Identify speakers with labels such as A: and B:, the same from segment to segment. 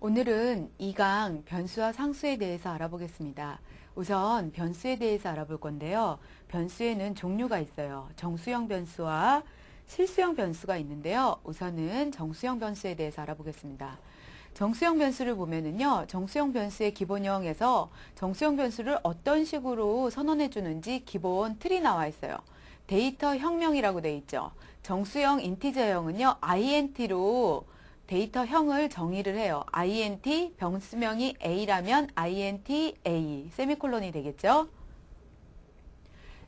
A: 오늘은 2강 변수와 상수에 대해서 알아보겠습니다. 우선 변수에 대해서 알아볼 건데요. 변수에는 종류가 있어요. 정수형 변수와 실수형 변수가 있는데요. 우선은 정수형 변수에 대해서 알아보겠습니다. 정수형 변수를 보면은요, 정수형 변수의 기본형에서 정수형 변수를 어떤 식으로 선언해 주는지 기본 틀이 나와 있어요. 데이터 형명이라고 돼 있죠. 정수형 인티저형은요, int로 데이터형을 정의를 해요. int 변수명이 a라면 int a 세미콜론이 되겠죠.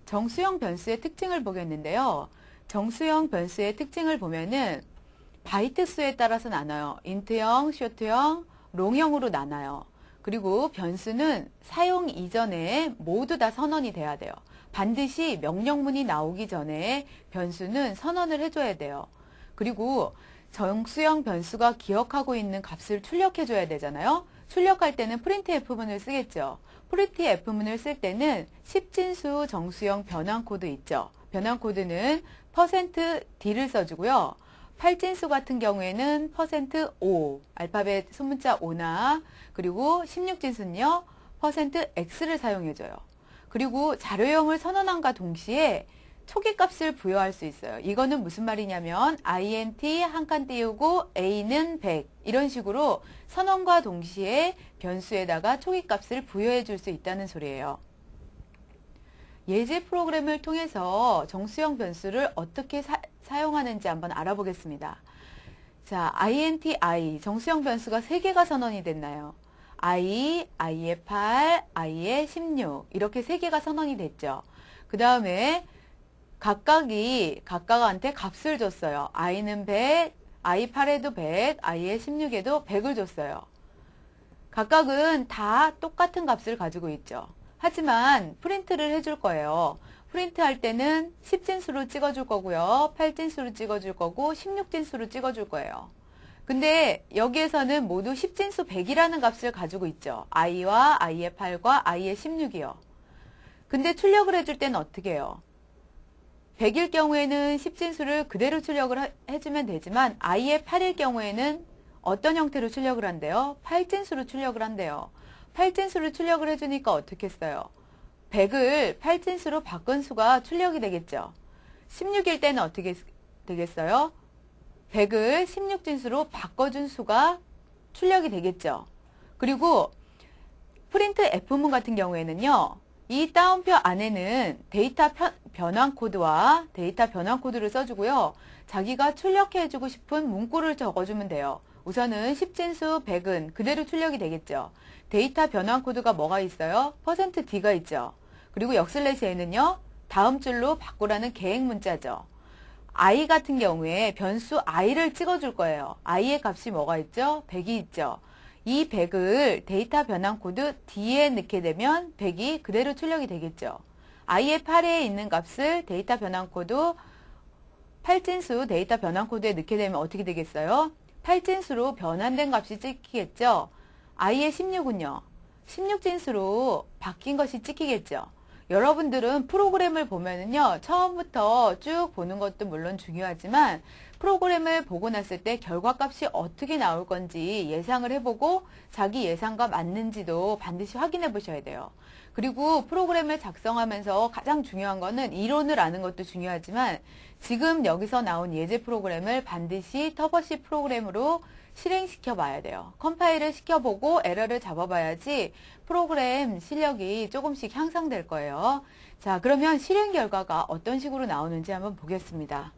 A: 정수형 변수의 특징을 보겠는데요. 정수형 변수의 특징을 보면은 바이트 수에 따라서 나눠요. int형, short형, long형으로 나눠요. 그리고 변수는 사용 이전에 모두 다 선언이 돼야 돼요. 반드시 명령문이 나오기 전에 변수는 선언을 해줘야 돼요. 그리고 정수형 변수가 기억하고 있는 값을 출력해줘야 되잖아요. 출력할 때는 프린트 F문을 쓰겠죠. 프린트 F문을 쓸 때는 10진수 정수형 변환 코드 있죠. 변환 코드는 %D를 써주고요. 8진수 같은 경우에는 %O, 알파벳 소문자 O나 그리고 16진수는요, %X를 사용해줘요. 그리고 자료형을 선언함과 동시에 초기값을 부여할 수 있어요. 이거는 무슨 말이냐면 int 한 칸 띄우고 a는 100 이런 식으로 선언과 동시에 변수에다가 초기값을 부여해 줄 수 있다는 소리예요. 예제 프로그램을 통해서 정수형 변수를 어떻게 사용하는지 한번 알아보겠습니다. 자, int i 정수형 변수가 3개가 선언이 됐나요? i, i의 8, i의 16 이렇게 3개가 선언이 됐죠. 그 다음에 각각한테 값을 줬어요. i는 100, i8에도 100, i의 16에도 100을 줬어요. 각각은 다 똑같은 값을 가지고 있죠. 하지만 프린트를 해줄 거예요. 프린트 할 때는 10진수로 찍어줄 거고요. 8진수로 찍어줄 거고 16진수로 찍어줄 거예요. 근데 여기에서는 모두 10진수 100이라는 값을 가지고 있죠. i와 i의 8과 i의 16이요. 근데 출력을 해줄 때는 어떻게 해요? 100일 경우에는 10진수를 그대로 출력을 해주면 되지만 i의 8일 경우에는 어떤 형태로 출력을 한대요? 8진수로 출력을 한대요. 8진수로 출력을 해주니까 어떻게 써요? 100을 8진수로 바꾼 수가 출력이 되겠죠. 16일 때는 어떻게 되겠어요? 100을 16진수로 바꿔준 수가 출력이 되겠죠. 그리고 프린트 F문 같은 경우에는요, 이 따옴표 안에는 데이터 변환 코드와 데이터 변환 코드를 써주고요. 자기가 출력해주고 싶은 문구를 적어주면 돼요. 우선은 10진수 100은 그대로 출력이 되겠죠. 데이터 변환 코드가 뭐가 있어요? %D가 있죠. 그리고 역슬래시에는요, 다음 줄로 바꾸라는 계획 문자죠. i 같은 경우에 변수 i를 찍어줄 거예요. i의 값이 뭐가 있죠? 100이 있죠. 이 100을 데이터 변환 코드 D에 넣게 되면 100이 그대로 출력이 되겠죠. i의 8에 있는 값을 데이터 변환 코드 8진수 데이터 변환 코드에 넣게 되면 어떻게 되겠어요? 8진수로 변환된 값이 찍히겠죠. i의 16은요. 16진수로 바뀐 것이 찍히겠죠. 여러분들은 프로그램을 보면은요, 처음부터 쭉 보는 것도 물론 중요하지만 프로그램을 보고 났을 때 결과값이 어떻게 나올 건지 예상을 해보고 자기 예상과 맞는지도 반드시 확인해 보셔야 돼요. 그리고 프로그램을 작성하면서 가장 중요한 거는 이론을 아는 것도 중요하지만 지금 여기서 나온 예제 프로그램을 반드시 터보시 프로그램으로 실행시켜 봐야 돼요. 컴파일을 시켜보고 에러를 잡아봐야지 프로그램 실력이 조금씩 향상될 거예요. 자, 그러면 실행 결과가 어떤 식으로 나오는지 한번 보겠습니다.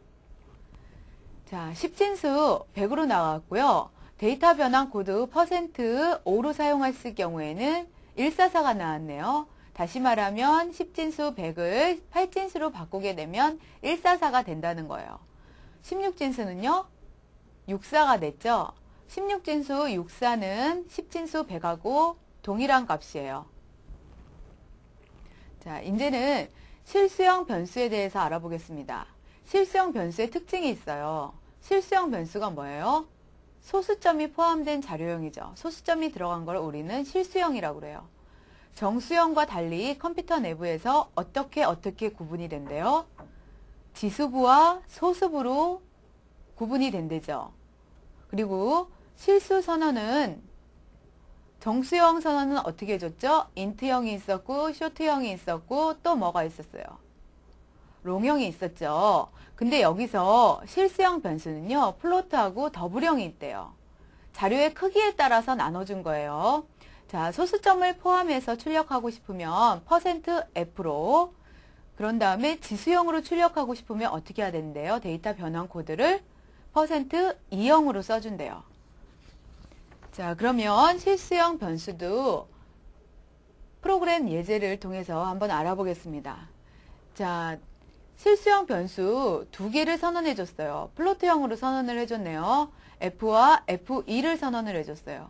A: 자, 10진수 100으로 나왔고요. 데이터 변환 코드 %O로 사용했을 경우에는 144가 나왔네요. 다시 말하면 10진수 100을 8진수로 바꾸게 되면 144가 된다는 거예요. 16진수는요, 64가 됐죠. 16진수 64는 10진수 100하고 동일한 값이에요. 자, 이제는 실수형 변수에 대해서 알아보겠습니다. 실수형 변수의 특징이 있어요. 실수형 변수가 뭐예요? 소수점이 포함된 자료형이죠. 소수점이 들어간 걸 우리는 실수형이라고 그래요. 정수형과 달리 컴퓨터 내부에서 어떻게 구분이 된대요? 지수부와 소수부로 구분이 된대죠. 그리고 실수 선언은 정수형 선언은 어떻게 해줬죠? 인트형이 있었고 쇼트형이 있었고 또 뭐가 있었어요? 롱형이 있었죠. 근데 여기서 실수형 변수는요. 플로트하고 더블형이 있대요. 자료의 크기에 따라서 나눠준 거예요. 자, 소수점을 포함해서 출력하고 싶으면 %F로, 그런 다음에 지수형으로 출력하고 싶으면 어떻게 해야 되는데요? 데이터 변환 코드를 %2형으로 써준대요. 자, 그러면 실수형 변수도 프로그램 예제를 통해서 한번 알아보겠습니다. 자, 실수형 변수 두 개를 선언해 줬어요. 플로트형으로 선언을 해줬네요. F와 F2를 선언을 해줬어요.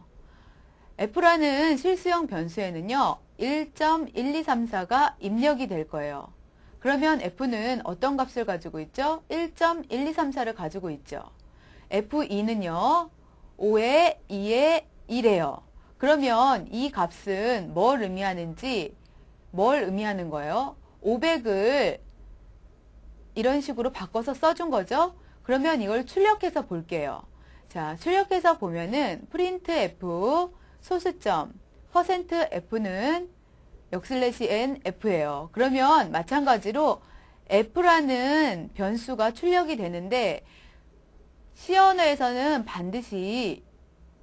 A: F라는 실수형 변수에는요. 1.1234가 입력이 될 거예요. 그러면 F는 어떤 값을 가지고 있죠? 1.1234를 가지고 있죠. F2는요. 5에 2에 1이에요. 그러면 이 값은 뭘 의미하는지, 뭘 의미하는 거예요? 500을 이런 식으로 바꿔서 써준 거죠. 그러면 이걸 출력해서 볼게요. 자, 출력해서 보면은 printf 소수점 %f는 n f예요. 그러면 마찬가지로 f라는 변수가 출력이 되는데 C 언어에서는 반드시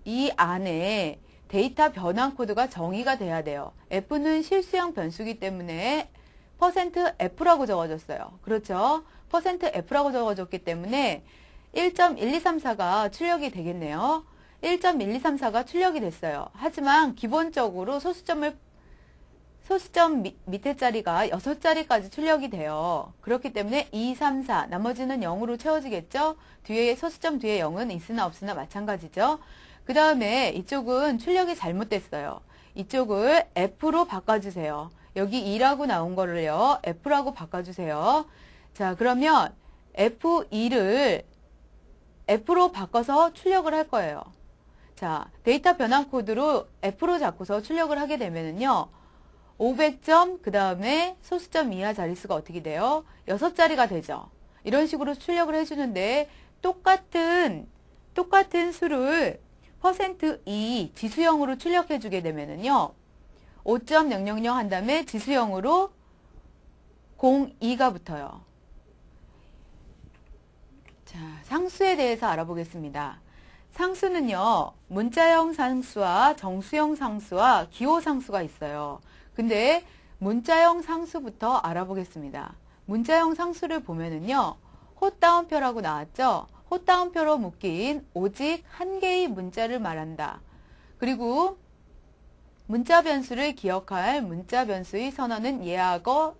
A: 이 안에 데이터 변환 코드가 정의가 돼야 돼요. f는 실수형 변수이기 때문에 %f라고 적어줬어요. 그렇죠? %f라고 적어줬기 때문에 1.1234가 출력이 되겠네요. 1.1234가 출력이 됐어요. 하지만 기본적으로 소수점 밑에 자리가 6자리까지 출력이 돼요. 그렇기 때문에 2, 3, 4 나머지는 0으로 채워지겠죠? 뒤에 소수점 뒤에 0은 있으나 없으나 마찬가지죠. 그 다음에 이쪽은 출력이 잘못됐어요. 이쪽을 F로 바꿔주세요. 여기 2라고 나온 거를요. F라고 바꿔주세요. 자, 그러면 F2를 F로 바꿔서 출력을 할 거예요. 자, 데이터 변환 코드로 F로 잡고서 출력을 하게 되면은요. 500점, 그 다음에 소수점 이하 자릿수가 어떻게 돼요? 6자리가 되죠. 이런 식으로 출력을 해주는데 똑같은 수를 %2 지수형으로 출력해주게 되면은요. 5.000 한 다음에 지수형으로 02가 붙어요. 자, 상수에 대해서 알아보겠습니다. 상수는요, 문자형 상수와 정수형 상수와 기호 상수가 있어요. 근데 문자형 상수부터 알아보겠습니다. 문자형 상수를 보면은요, 헛다운표라고 나왔죠? 헛다운표로 묶인 오직 한 개의 문자를 말한다. 그리고 문자 변수를 기억할 문자 변수의 선언은 예하고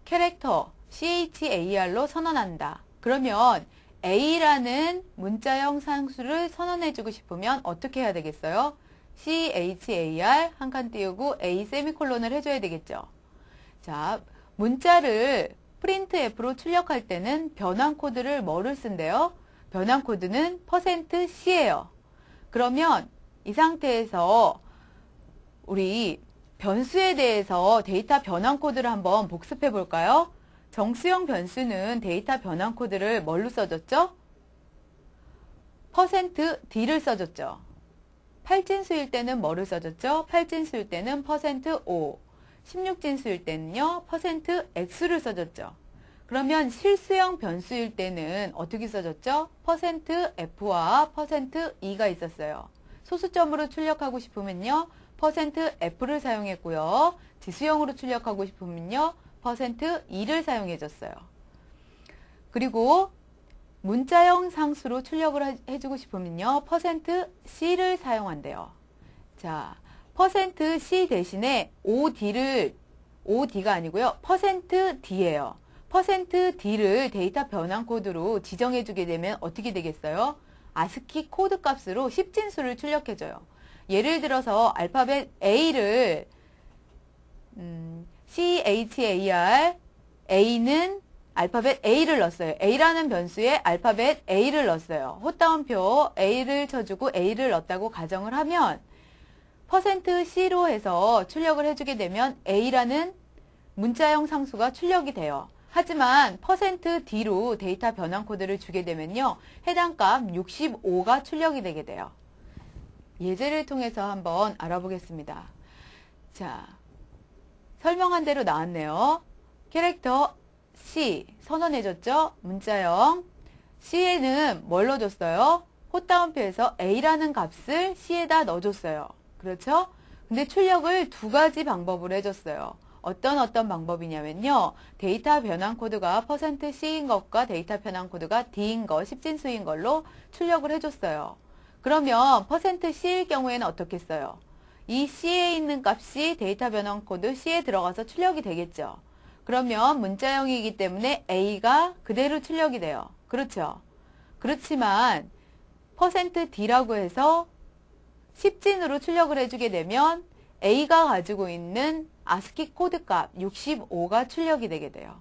A: 캐릭터 CHAR로 선언한다. 그러면 A라는 문자형 상수를 선언해주고 싶으면 어떻게 해야 되겠어요? CHAR 한 칸 띄우고 A 세미콜론을 해줘야 되겠죠. 자, 문자를 printf로 출력할 때는 변환 코드를 뭐를 쓴대요? 변환 코드는 %C예요. 그러면 이 상태에서 우리 변수에 대해서 데이터 변환 코드를 한번 복습해 볼까요? 정수형 변수는 데이터 변환 코드를 뭘로 써줬죠? %D를 써줬죠. 8진수일 때는 뭐를 써줬죠? 8진수일 때는 %5, 16진수일 때는요, %X를 써줬죠. 그러면 실수형 변수일 때는 어떻게 써줬죠? %F와 %E가 있었어요. 소수점으로 출력하고 싶으면요, %F를 사용했고요. 지수형으로 출력하고 싶으면요, %2를 사용해줬어요. 그리고 문자형 상수로 출력을 해주고 싶으면요, %C를 사용한대요. 자, %C 대신에 OD가 아니고요, %D예요. %D를 데이터 변환 코드로 지정해주게 되면 어떻게 되겠어요? 아스키 코드 값으로 10진수를 출력해줘요. 예를 들어서 알파벳 A를 CHAR, A는 알파벳 A를 넣었어요. A라는 변수에 알파벳 A를 넣었어요. 헛다운표 A를 쳐주고 A를 넣었다고 가정을 하면 %C로 해서 출력을 해주게 되면 A라는 문자형 상수가 출력이 돼요. 하지만 %D로 데이터 변환 코드를 주게 되면요. 해당 값 65가 출력이 되게 돼요. 예제를 통해서 한번 알아보겠습니다. 자, 설명한 대로 나왔네요. 캐릭터 C 선언해줬죠? 문자형 C에는 뭘 넣어줬어요? 꽃다운표에서 A라는 값을 C에다 넣어줬어요. 그렇죠? 근데 출력을 두 가지 방법으로 해줬어요. 어떤 방법이냐면요. 데이터 변환 코드가 %C인 것과 데이터 변환 코드가 D인 것, 10진수인 걸로 출력을 해줬어요. 그러면 %C일 경우에는 어떻게 써요? 이 C에 있는 값이 데이터 변환 코드 C에 들어가서 출력이 되겠죠. 그러면 문자형이기 때문에 A가 그대로 출력이 돼요. 그렇죠? 그렇지만 %D라고 해서 10진으로 출력을 해주게 되면 A가 가지고 있는 ASCII 코드 값 65가 출력이 되게 돼요.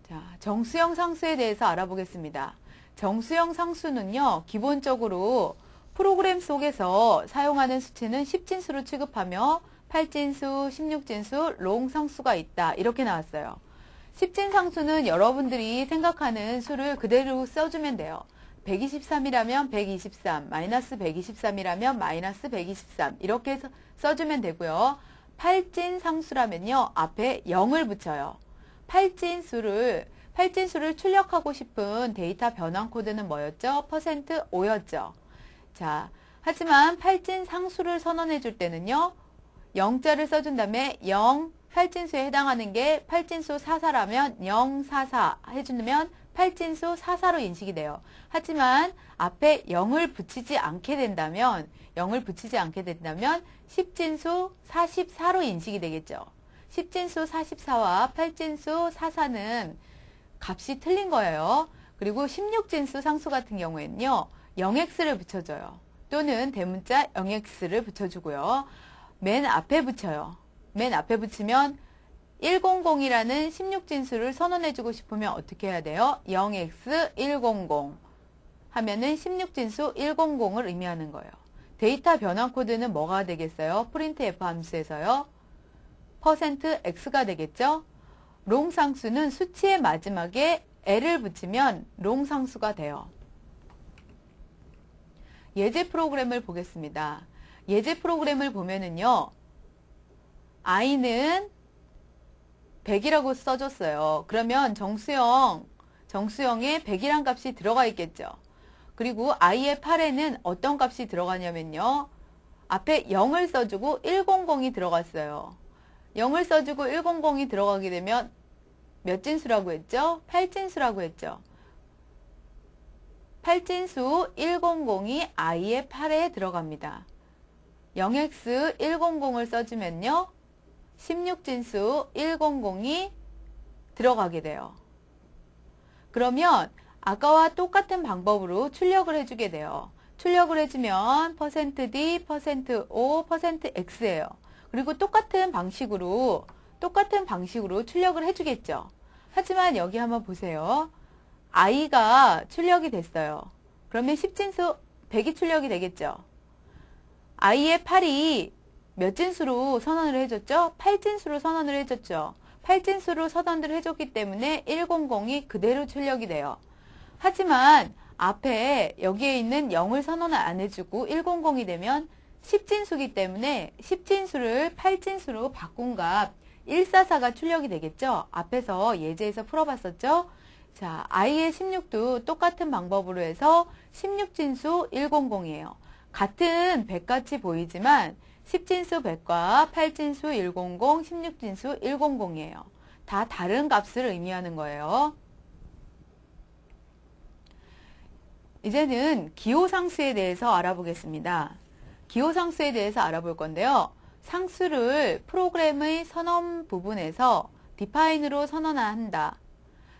A: 자, 정수형 상수에 대해서 알아보겠습니다. 정수형 상수는요, 기본적으로 프로그램 속에서 사용하는 수치는 10진수로 취급하며 8진수, 16진수, 롱 상수가 있다. 이렇게 나왔어요. 10진 상수는 여러분들이 생각하는 수를 그대로 써주면 돼요. 123이라면 123, 마이너스 123이라면 마이너스 123 이렇게 써주면 되고요. 8진 상수라면요. 앞에 0을 붙여요. 8진수를 출력하고 싶은 데이터 변환 코드는 뭐였죠? %5였죠. 자, 하지만 8진 상수를 선언해 줄 때는요. 0자를 써준 다음에 0, 8진수에 해당하는 게 8진수 44라면 044 해주면 8진수 44로 인식이 돼요. 하지만 앞에 0을 붙이지 않게 된다면 10진수 44로 인식이 되겠죠. 10진수 44와 8진수 44는 값이 틀린 거예요. 그리고 16진수 상수 같은 경우에는요. 0x를 붙여줘요. 또는 대문자 0x를 붙여주고요. 맨 앞에 붙여요. 맨 앞에 붙이면 100이라는 16진수를 선언해주고 싶으면 어떻게 해야 돼요? 0x100 하면은 16진수 100을 의미하는 거예요. 데이터 변환 코드는 뭐가 되겠어요? printf 함수에서요. %x가 되겠죠? 롱 상수는 수치의 마지막에 l을 붙이면 롱 상수가 돼요. 예제 프로그램을 보겠습니다. 예제 프로그램을 보면은요. i는 100이라고 써줬어요. 그러면 정수형에 100이란 값이 들어가 있겠죠. 그리고 i의 8에는 어떤 값이 들어가냐면요. 앞에 0을 써주고 100이 들어갔어요. 0을 써주고 100이 들어가게 되면 몇 진수라고 했죠? 8진수라고 했죠. 8진수 100이 i의 8에 들어갑니다. 0x100을 써주면요. 16진수 100이 들어가게 돼요. 그러면 아까와 똑같은 방법으로 출력을 해주게 돼요. 출력을 해주면 %D, %O, %X예요. 그리고 똑같은 방식으로 출력을 해주겠죠. 하지만 여기 한번 보세요. i가 출력이 됐어요. 그러면 10진수 100이 출력이 되겠죠. i의 8이 몇 진수로 선언을 해줬죠? 8진수로 선언을 해줬죠. 8진수로 선언을 해줬기 때문에 100이 그대로 출력이 돼요. 하지만 앞에 여기에 있는 0을 선언을 안 해주고 100이 되면 10진수기 때문에 10진수를 8진수로 바꾼 값 144가 출력이 되겠죠? 앞에서 예제에서 풀어봤었죠? 자, i의 16도 똑같은 방법으로 해서 16진수 100이에요. 같은 100같이 보이지만 10진수 100과 8진수 100, 16진수 100이에요. 다 다른 값을 의미하는 거예요. 이제는 기호상수에 대해서 알아보겠습니다. 기호상수에 대해서 알아볼 건데요. 상수를 프로그램의 선언 부분에서 define으로 선언한다.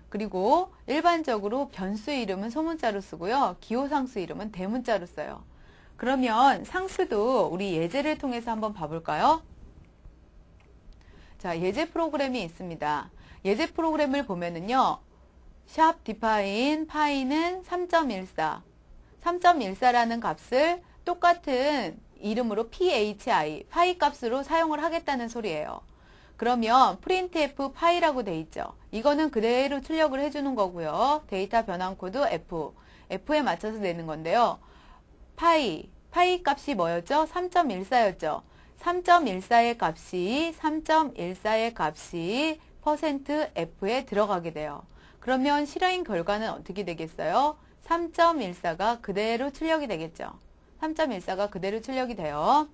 A: 그리고 일반적으로 변수 이름은 소문자로 쓰고요. 기호상수 이름은 대문자로 써요. 그러면 상수도 우리 예제를 통해서 한번 봐볼까요? 자, 예제 프로그램이 있습니다. 예제 프로그램을 보면은요. 샵 define 파이는 3.14. 3.14라는 값을 똑같은 이름으로 phi, 파이 값으로 사용을 하겠다는 소리예요. 그러면 printf 파이라고 돼 있죠. 이거는 그대로 출력을 해주는 거고요. 데이터 변환 코드 f에 맞춰서 내는 건데요. 파이 값이 뭐였죠? 3.14였죠. 3.14의 값이 %F에 들어가게 돼요. 그러면 실행 결과는 어떻게 되겠어요? 3.14가 그대로 출력이 되겠죠. 3.14가 그대로 출력이 돼요.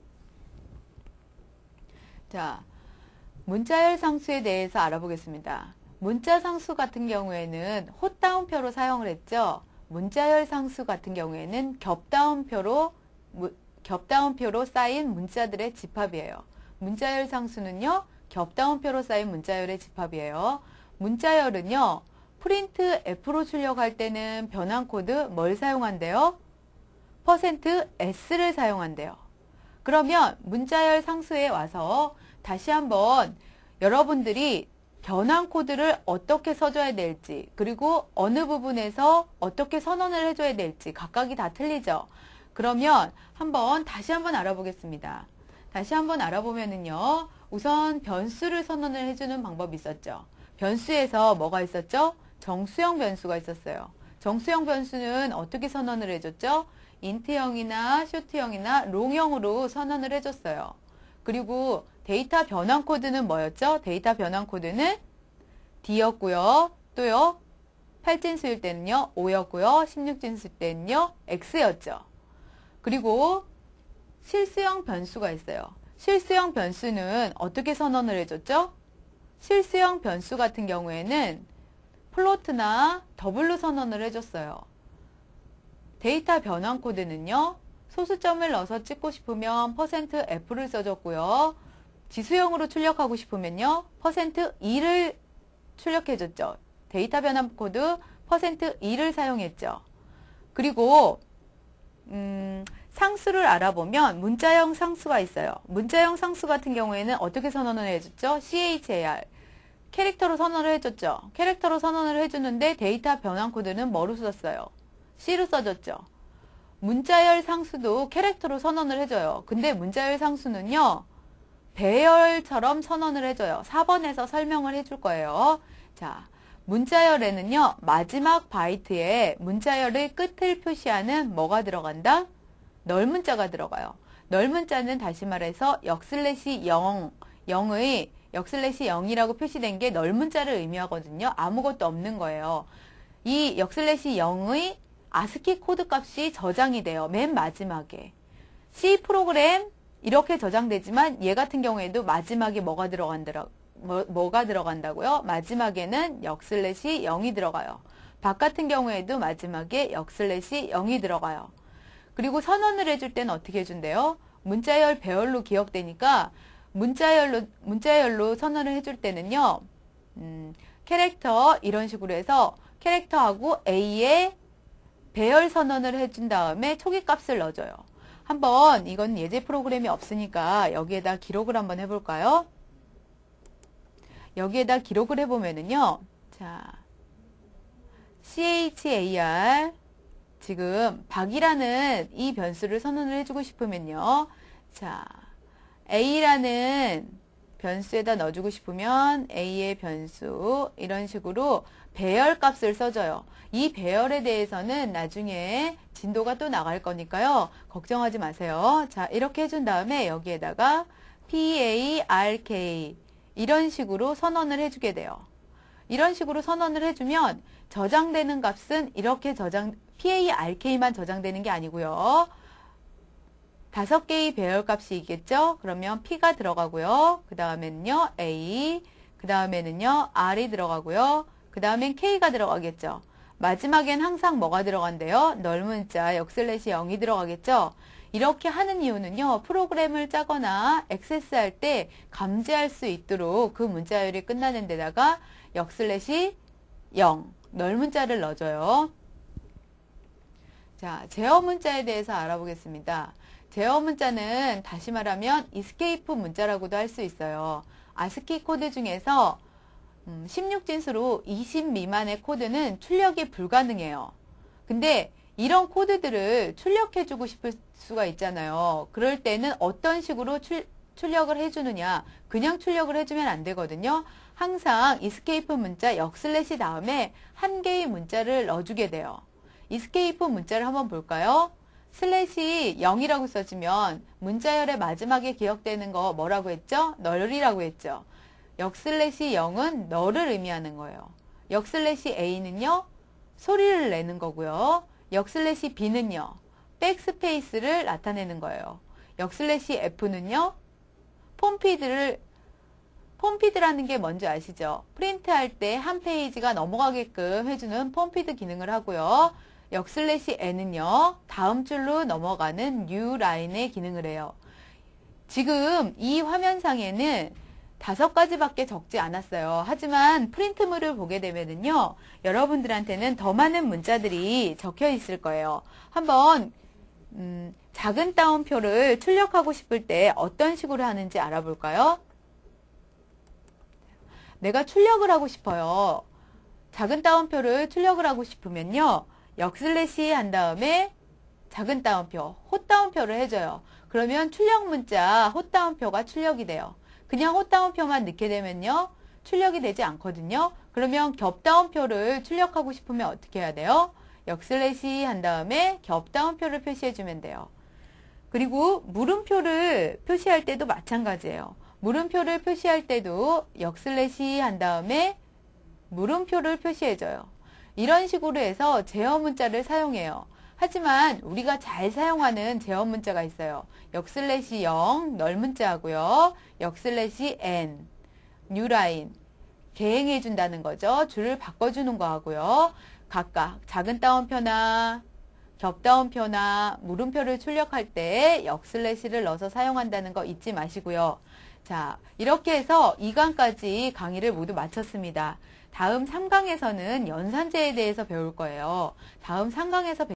A: 자, 문자열 상수에 대해서 알아보겠습니다. 문자 상수 같은 경우에는 헛다운표로 사용을 했죠. 문자열 상수 같은 경우에는 겹다운표로 쌓인 문자들의 집합이에요. 문자열 상수는요, 겹다운표로 쌓인 문자열의 집합이에요. 문자열은요, 프린트 F로 출력할 때는 변환 코드 뭘 사용한대요? %S를 사용한대요. 그러면 문자열 상수에 와서 다시 한번 여러분들이 변환 코드를 어떻게 써줘야 될지, 그리고 어느 부분에서 어떻게 선언을 해줘야 될지 각각이 다 틀리죠. 그러면 다시 한번 알아보겠습니다. 다시 한번 알아보면은요, 우선 변수를 선언을 해주는 방법이 있었죠. 변수에서 뭐가 있었죠? 정수형 변수가 있었어요. 정수형 변수는 어떻게 선언을 해줬죠? 인트형이나 쇼트형이나 롱형으로 선언을 해줬어요. 그리고 데이터 변환 코드는 뭐였죠? 데이터 변환 코드는 D였고요. 또요, 8진수일 때는요, 5였고요. 16진수일 때는요, X였죠. 그리고 실수형 변수가 있어요. 실수형 변수는 어떻게 선언을 해줬죠? 실수형 변수 같은 경우에는 플로트나 더블로 선언을 해줬어요. 데이터 변환 코드는요, 소수점을 넣어서 찍고 싶으면 %F를 써줬고요. 지수형으로 출력하고 싶으면요, %2를 출력해줬죠. 데이터 변환 코드 %2를 사용했죠. 그리고 상수를 알아보면 문자형 상수가 있어요. 문자형 상수 같은 경우에는 어떻게 선언을 해줬죠? CHAR. 캐릭터로 선언을 해줬죠. 캐릭터로 선언을 해주는데 데이터 변환 코드는 뭐로 썼어요? C로 써줬죠. 문자열 상수도 캐릭터로 선언을 해줘요. 근데 문자열 상수는요, 배열처럼 선언을 해줘요. 4번에서 설명을 해줄 거예요. 자, 문자열에는요, 마지막 바이트에 문자열의 끝을 표시하는 뭐가 들어간다? 널문자가 들어가요. 널문자는 다시 말해서 역/0의 역/0이라고 표시된 게 널문자를 의미하거든요. 아무것도 없는 거예요. 이 역/0의 아스키 코드 값이 저장이 돼요. 맨 마지막에. C 프로그램 이렇게 저장되지만 얘 같은 경우에도 마지막에 뭐가 들어간다고요? 마지막에는 역/0이 들어가요. 박 같은 경우에도 마지막에 역/0이 들어가요. 그리고 선언을 해줄 때는 어떻게 해준대요? 문자열 배열로 기억되니까 문자열로 선언을 해줄 때는요, 캐릭터 이런 식으로 해서 캐릭터하고 A의 배열 선언을 해준 다음에 초기값을 넣어줘요. 이건 예제 프로그램이 없으니까 여기에다 기록을 한번 해볼까요? 여기에다 기록을 해보면은요, 자, CHAR 지금 박이라는 이 변수를 선언을 해주고 싶으면요, 자, A라는 변수에다 넣어주고 싶으면 A의 변수 이런 식으로 배열 값을 써줘요. 이 배열에 대해서는 나중에 진도가 또 나갈 거니까요, 걱정하지 마세요. 자, 이렇게 해준 다음에 여기에다가 PARK 이런 식으로 선언을 해주게 돼요. 이런 식으로 선언을 해주면 저장되는 값은 이렇게 PARK만 저장되는 게 아니고요, 5개의 배열 값이 있겠죠? 그러면 P가 들어가고요. 그 다음에는요, A, 그 다음에는요, R이 들어가고요. 그 다음엔 K가 들어가겠죠. 마지막엔 항상 뭐가 들어간대요? 널문자 역/0이 들어가겠죠. 이렇게 하는 이유는요, 프로그램을 짜거나 액세스할 때 감지할 수 있도록 그 문자열이 끝나는 데다가 역/0 널문자를 넣어줘요. 자, 제어 문자에 대해서 알아보겠습니다. 제어 문자는 다시 말하면 이스케이프 문자라고도 할 수 있어요. 아스키 코드 중에서 16진수로 20 미만의 코드는 출력이 불가능해요. 근데 이런 코드들을 출력해주고 싶을 수가 있잖아요. 그럴 때는 어떤 식으로 출력을 해주느냐, 그냥 출력을 해주면 안 되거든요. 항상 이스케이프 문자 역/ 다음에 한 개의 문자를 넣어주게 돼요. 이스케이프 문자를 한번 볼까요? 슬래시 0이라고 써주면 문자열의 마지막에 기억되는 거 뭐라고 했죠? 널이라고 했죠. 역슬래시 0은 너를 의미하는 거예요. 역슬래시 A는요, 소리를 내는 거고요. 역슬래시 B는요, 백스페이스를 나타내는 거예요. 역슬래시 F는요, 폼피드라는 게 뭔지 아시죠? 프린트할 때 한 페이지가 넘어가게끔 해주는 폼피드 기능을 하고요. 역슬래시 N은요, 다음 줄로 넘어가는 new 라인의 기능을 해요. 지금 이 화면상에는 5가지밖에 적지 않았어요. 하지만 프린트물을 보게 되면은요, 여러분들한테는 더 많은 문자들이 적혀 있을 거예요. 한번 작은 따옴표를 출력하고 싶을 때 어떤 식으로 하는지 알아볼까요? 내가 출력을 하고 싶어요. 작은 따옴표를 출력을 하고 싶으면요, 역슬래시 한 다음에 작은 따옴표, 헛따옴표를 해줘요. 그러면 출력 문자 헛따옴표가 출력이 돼요. 그냥 헛따옴표만 넣게 되면요, 출력이 되지 않거든요. 그러면 겹따옴표를 출력하고 싶으면 어떻게 해야 돼요? 역슬래시 한 다음에 겹따옴표를 표시해주면 돼요. 그리고 물음표를 표시할 때도 마찬가지예요. 물음표를 표시할 때도 역슬래시 한 다음에 물음표를 표시해줘요. 이런 식으로 해서 제어 문자를 사용해요. 하지만 우리가 잘 사용하는 제어 문자가 있어요. 역슬래시 0, 널 문자하고요. 역슬래시 N, 뉴라인, 개행해 준다는 거죠. 줄을 바꿔주는 거 하고요. 각각 작은 따옴표나 겹따옴표나 물음표를 출력할 때 역슬래시를 넣어서 사용한다는 거 잊지 마시고요. 자, 이렇게 해서 2강까지 강의를 모두 마쳤습니다. 다음 3강에서는 연산제에 대해서 배울 거예요. 다음 3강에서